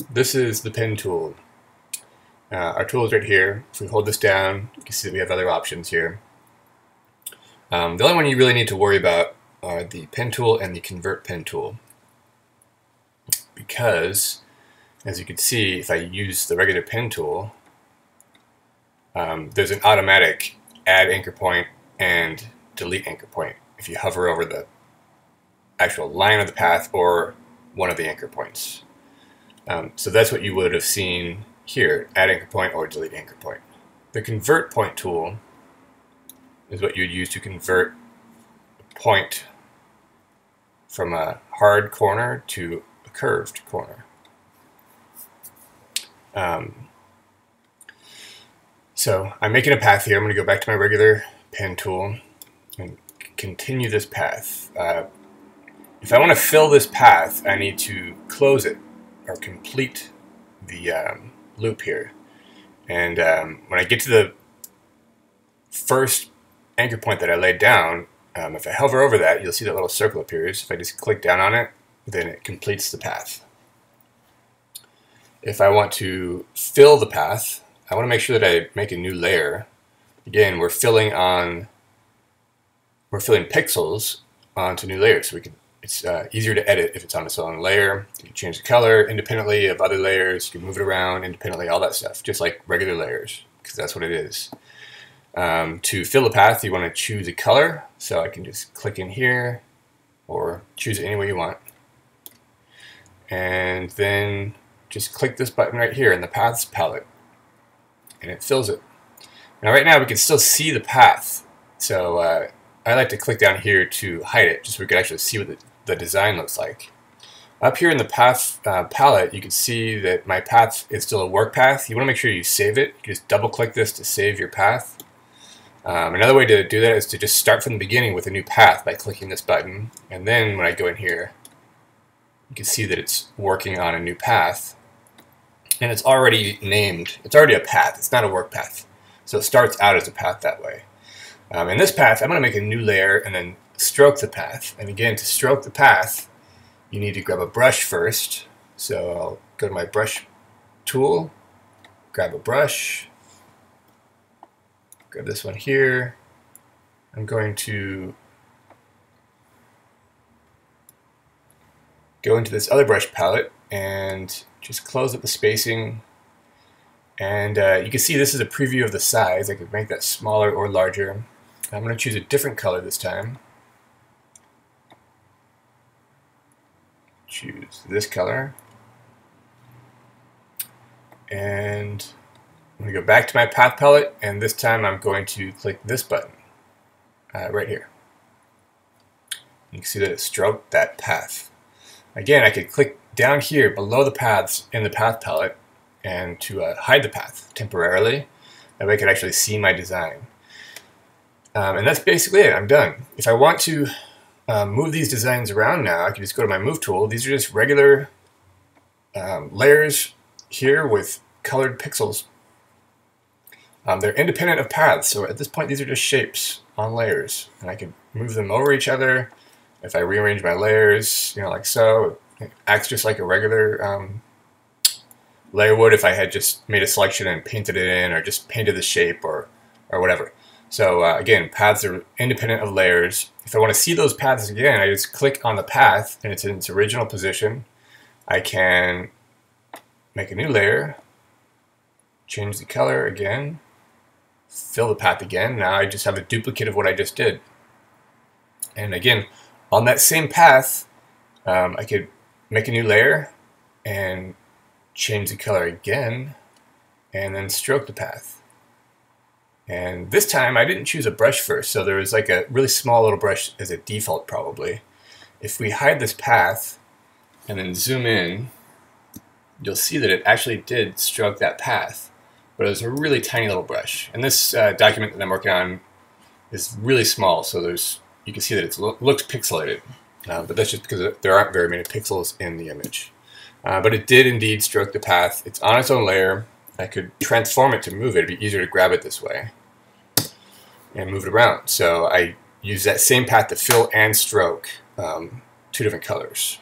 This is the pen tool. Our tool is right here. If we hold this down, you can see that we have other options here. The only one you really need to worry about are the pen tool and the convert pen tool, because as you can see, if I use the regular pen tool, there's an automatic add anchor point and delete anchor point if you hover over the actual line of the path or one of the anchor points. So that's what you would have seen here, add anchor point or delete anchor point. The convert point tool is what you'd use to convert a point from a hard corner to a curved corner. So I'm making a path here. I'm going to go back to my regular pen tool and continue this path. If I want to fill this path, I need to close it or complete the loop here. And when I get to the first anchor point that I laid down, if I hover over that, you'll see that little circle appears. If I just click down on it, then it completes the path. If I want to fill the path, I want to make sure that I make a new layer. Again, we're filling pixels onto new layers. So it's easier to edit if it's on its own layer. You can change the color independently of other layers. You can move it around independently, all that stuff, just like regular layers, because that's what it is. To fill the path, you want to choose a color. So I can just click in here or choose it any way you want. And then just click this button right here in the paths palette, and it fills it. Now right now we can still see the path, so I like to click down here to hide it, just so we can actually see what the design looks like. Up here in the path palette, you can see that my path is still a work path. You want to make sure you save it. You just double click this to save your path. Another way to do that is to just start from the beginning with a new path by clicking this button, and then when I go in here, you can see that it's working on a new path. And it's already named. It's already a path. It's not a work path. So it starts out as a path that way. In this path, I'm going to make a new layer and then stroke the path. And again, to stroke the path, you need to grab a brush first. So I'll go to my brush tool, grab a brush, grab this one here. I'm going to go into this other brush palette and just close up the spacing, and you can see this is a preview of the size. I could make that smaller or larger. I'm going to choose a different color this time. Choose this color, and I'm going to go back to my path palette, and this time I'm going to click this button right here. You can see that it stroked that path. Again, I could click down here below the paths in the path palette and to hide the path temporarily. That way I could actually see my design. And that's basically it. I'm done. If I want to move these designs around now, I can just go to my move tool. These are just regular layers here with colored pixels. They're independent of paths, so at this point these are just shapes on layers, and I can move them over each other. If I rearrange my layers, like so, it acts just like a regular layer would if I had just made a selection and painted it in, or just painted the shape or whatever. So again, paths are independent of layers. If I want to see those paths again, I just click on the path and it's in its original position. I can make a new layer, change the color again, fill the path again. Now I just have a duplicate of what I just did. And again, on that same path, I could make a new layer and change the color again, and then stroke the path. And this time I didn't choose a brush first, so there was like a really small little brush as a default probably. If we hide this path and then zoom in, you'll see that it actually did stroke that path, but it was a really tiny little brush. And this document that I'm working on is really small, so you can see that it looks pixelated, but that's just because there aren't very many pixels in the image. But it did indeed stroke the path. It's on its own layer. I could transform it to move it. It'd be easier to grab it this way and move it around. So I use that same path to fill and stroke two different colors.